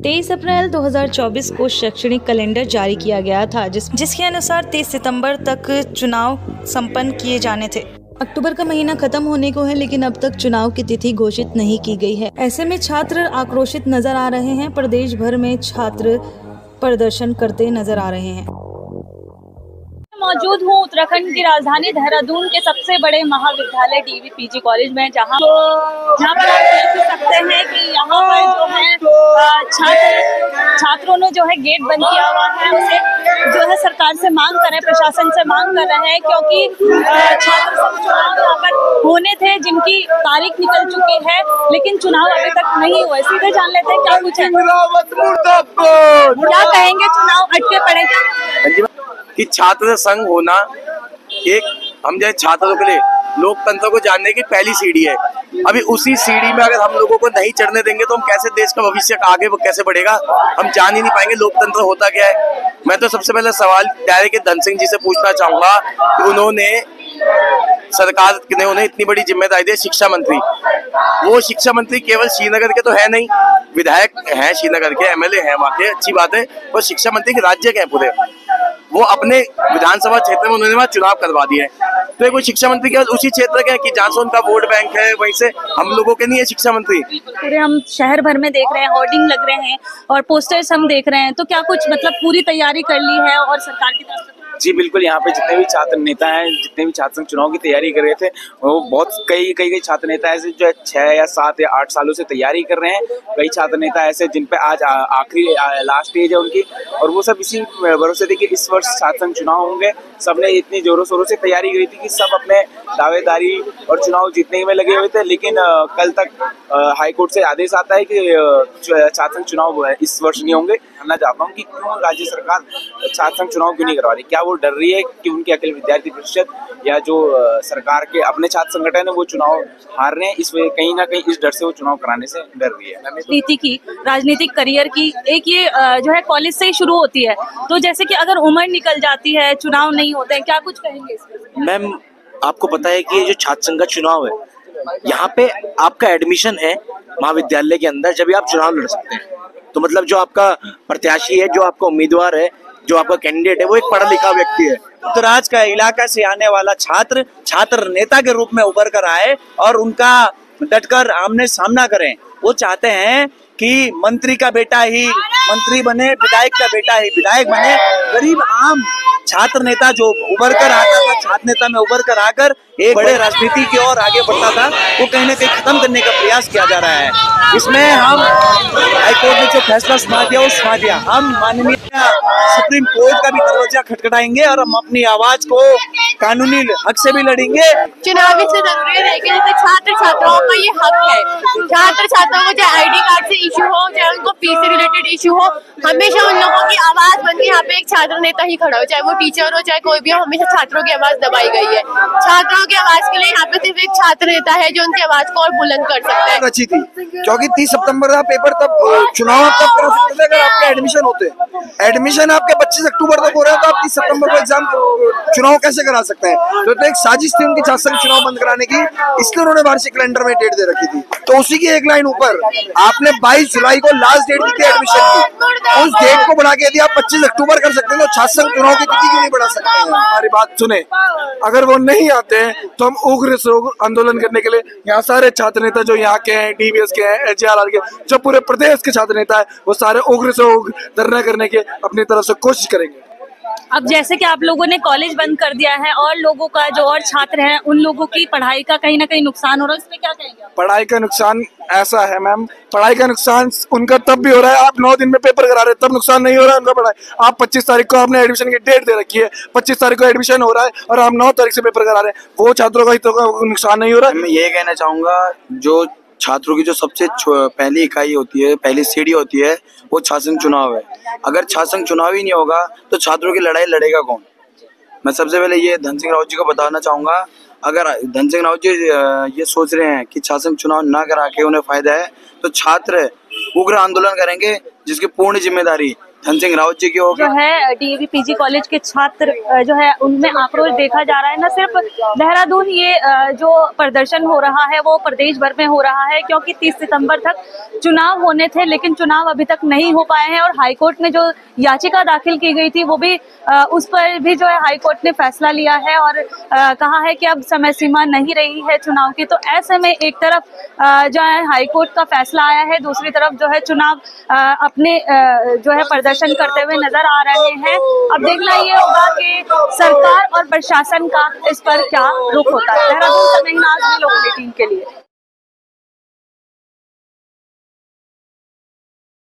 तेईस अप्रैल 2024 को शैक्षणिक कैलेंडर जारी किया गया था जिसके अनुसार 30 सितंबर तक चुनाव संपन्न किए जाने थे। अक्टूबर का महीना खत्म होने को है, लेकिन अब तक चुनाव की तिथि घोषित नहीं की गई है। ऐसे में छात्र आक्रोशित नजर आ रहे हैं। प्रदेश भर में छात्र प्रदर्शन करते नजर आ रहे हैं। मौजूद हूँ उत्तराखंड की राजधानी देहरादून के सबसे बड़े महाविद्यालय डीवीपीजी कॉलेज में, जहाँ पर आप देख सकते हैं कि यहाँ पर जो है छात्रों ने जो है गेट बंद किया हुआ है, उसे जो है सरकार से मांग कर रहे हैं, प्रशासन से मांग कर रहे हैं, क्योंकि छात्र संघ चुनाव यहाँ पर होने थे जिनकी तारीख निकल चुकी है, लेकिन चुनाव अभी तक नहीं हुआ। सीधे जान लेते हैं क्या कुछ है, क्या कहेंगे, चुनाव अटके पड़े क्या? कि छात्र संघ होना एक हम जैसे छात्रों के लिए लोकतंत्र को जानने की पहली सीढ़ी है। अभी उसी सीढ़ी में अगर हम लोगों को नहीं चढ़ने देंगे तो हम कैसे देश का भविष्य आगे वो कैसे बढ़ेगा, हम जान ही नहीं पाएंगे लोकतंत्र होता क्या है। मैं तो सबसे पहले सवाल डायरेक्ट धन सिंह जी से पूछना चाहूंगा कि उन्होंने सरकार ने उन्हें इतनी बड़ी जिम्मेदारी दी, शिक्षा मंत्री। वो शिक्षा मंत्री केवल श्रीनगर के तो है नहीं, विधायक हैं श्रीनगर के, एमएलए हैं वहाँ के, अच्छी बात है। वो शिक्षा मंत्री के राज्य के हैं पूरे, वो अपने विधानसभा क्षेत्र में उन्होंने वहाँ चुनाव करवा दिए। तो कोई शिक्षा मंत्री केवल उसी क्षेत्र के हैं कि जहाँ से उनका वोट बैंक है, वहीं से हम लोगों के नहीं है शिक्षा मंत्री। पूरे हम शहर भर में देख रहे हैं, होर्डिंग लग रहे हैं और पोस्टर्स हम देख रहे हैं, तो क्या कुछ मतलब पूरी तैयारी कर ली है और सरकार की तरफ से? जी बिल्कुल, यहाँ पे जितने भी छात्र नेता हैं, जितने भी छात्र संघ चुनाव की तैयारी कर रहे थे, वो बहुत कई छात्र नेता ऐसे जो 6 या 7 या 8 सालों से तैयारी कर रहे हैं। कई छात्र नेता ऐसे जिन पे आज आखिरी लास्ट स्टेज है उनकी, और वो सब इसी भरोसे थे कि इस वर्ष छात्र संघ चुनाव होंगे। सबने इतनी जोरों शोरों से तैयारी करी थी कि सब अपने दावेदारी और चुनाव जीतने में लगे हुए थे। लेकिन कल तक हाईकोर्ट से आदेश आता है कि छात्र संघ चुनाव इस वर्ष नहीं होंगे। जानना चाहता हूँ कि क्यों राज्य सरकार छात्र संघ चुनाव क्यों नहीं करवा रही? क्या वो डर रही है कि उनके अखिल विद्यार्थी परिषद या जो सरकार के अपने छात्र संगठन है वो चुनाव हार रहे हैं, इस वजह कहीं ना कहीं इस डर से वो चुनाव कराने से डर रही है? नीति की, राजनीतिक करियर की एक ये जो है कॉलेज से ही शुरू होती है, तो जैसे कि अगर उम्र निकल जाती है, चुनाव नहीं होते हैं, क्या कुछ कहेंगे इसमें? मैम, आपको पता है कि ये जो छात्र संघ का चुनाव है, यहाँ पे आपका एडमिशन है महाविद्यालय के अंदर, जब आप चुनाव लड़ सकते हैं। तो मतलब जो आपका प्रत्याशी है, जो आपका उम्मीदवार है, जो आपका कैंडिडेट है, वो एक पढ़ा लिखा व्यक्ति है। उत्तराज का इलाका से आने वाला छात्र नेता के रूप में उभर कर आए और उनका डटकर आमने सामना करें। वो चाहते हैं कि मंत्री का बेटा ही मंत्री बने, विधायक का बेटा ही विधायक बने। गरीब आम छात्र नेता जो उभर कर आता था, छात्र नेता में उभर कर आकर एक बड़े राजनीति की ओर आगे बढ़ता था, वो कहीं ना कहीं खत्म करने का प्रयास किया जा रहा है। इसमें हम हाईकोर्ट ने जो फैसला सुना दिया वो सुना दिया। हम माननीय सुप्रीम कोर्ट का भी दरवाजा खटखटाएंगे और हम अपनी आवाज को कानूनी हक से भी लड़ेंगे। चुनाव इसलिए जरूरी है कि जैसे छात्र छात्राओं का ये हक है। छात्र छात्राओं को चाहे आईडी कार्ड से इशू हो, चाहे उनको फीस से रिलेटेड इशू हो, हमेशा उन लोगों की आवाज बन के यहाँ पे एक छात्र नेता ही खड़ा हो, चाहे वो टीचर हो चाहे कोई भी हो। हमेशा छात्रों की आवाज दबाई गई है। छात्रों की आवाज के लिए यहाँ पे सिर्फ एक छात्र नेता है जो उनकी आवाज को और बुलंद कर सकता है। रची थी क्योंकि 30 सितंबर का पेपर तब चुनाव तब करा सकते थे अगर आपके एडमिशन होते। एडमिशन आपके 25 अक्टूबर तक हो रहे हैं, तो आप 30 सितंबर को एग्जाम चुनाव कैसे करा सकते हैं? तो एक साजिश थी उनकी छात्र संघ चुनाव बंद कराने की, इसलिए उन्होंने वार्षिक कैलेंडर में डेट दे रखी थी। तो उसी की एक लाइन ऊपर आपने 22 जुलाई को लास्ट डेट दी थी एडमिशन की, उस डेट को बढ़ा के यदि आप 25 अक्टूबर कर सकते हैं तो छात्र संघ चुनाव की तिथि क्यों नहीं बढ़ा सकते हैं? हमारी बात सुने, अगर वो नहीं आते हैं तो हम उग्र से उग्र आंदोलन करने के लिए यहाँ सारे छात्र नेता जो यहाँ के हैं, डीवीएस के हैं, एचआरआर के, जो पूरे प्रदेश के छात्र नेता है, वो सारे उग्र से उग्र धरना करने के अपनी तरफ से कोशिश करेंगे। अब जैसे कि आप लोगों ने कॉलेज बंद कर दिया है और लोगों का जो और छात्र हैं उन लोगों की पढ़ाई का कहीं ना कहीं नुकसान हो रहा है, इसमें क्या कहेंगे? पढ़ाई का नुकसान ऐसा है मैम, पढ़ाई का नुकसान उनका तब भी हो रहा है, आप 9 दिन में पेपर करा रहे हैं तब नुकसान नहीं हो रहा है उनका पढ़ाई। आप 25 तारीख को आपने एडमिशन की डेट दे रखी है, 25 तारीख को एडमिशन हो रहा है और आप 9 तारीख से पेपर करा रहे हैं, वो छात्रों का हितों का नुकसान नहीं हो रहा है। मैं ये कहना चाहूंगा, जो छात्रों की जो सबसे पहली इकाई होती है, पहली सीढ़ी होती है, वो छात्र संघ चुनाव है। अगर छात्र संघ चुनाव ही नहीं होगा तो छात्रों की लड़ाई लड़ेगा कौन? मैं सबसे पहले ये धन सिंह रावत जी को बताना चाहूंगा, अगर धन सिंह रावत जी ये सोच रहे हैं कि छात्र संघ चुनाव ना करा के उन्हें फायदा है, तो छात्र उग्र आंदोलन करेंगे जिसकी पूर्ण जिम्मेदारी धन सिंह रावत जी की हो जो है डीएवी पीजी कॉलेज के छात्र जो है उनमें आक्रोश देखा जा रहा है। न सिर्फ देहरादून ये जो प्रदर्शन हो रहा है वो प्रदेश भर में हो रहा है, क्योंकि 30 सितंबर तक चुनाव होने थे लेकिन चुनाव अभी तक नहीं हो पाए हैं। और हाईकोर्ट में जो याचिका दाखिल की गई थी वो भी उस पर भी जो है हाईकोर्ट ने फैसला लिया है और कहा है कि अब समय सीमा नहीं रही है चुनाव की। तो ऐसे में एक तरफ जो है हाईकोर्ट का फैसला आया है, दूसरी तरफ जो है चुनाव अपने जो है प्रदर्शन करते हुए नजर आ रहे हैं। अब देखना ये होगा कि सरकार और प्रशासन का इस पर क्या रुख होता है। देहरादून से मैं नाज़, लोकल 18 के लिए।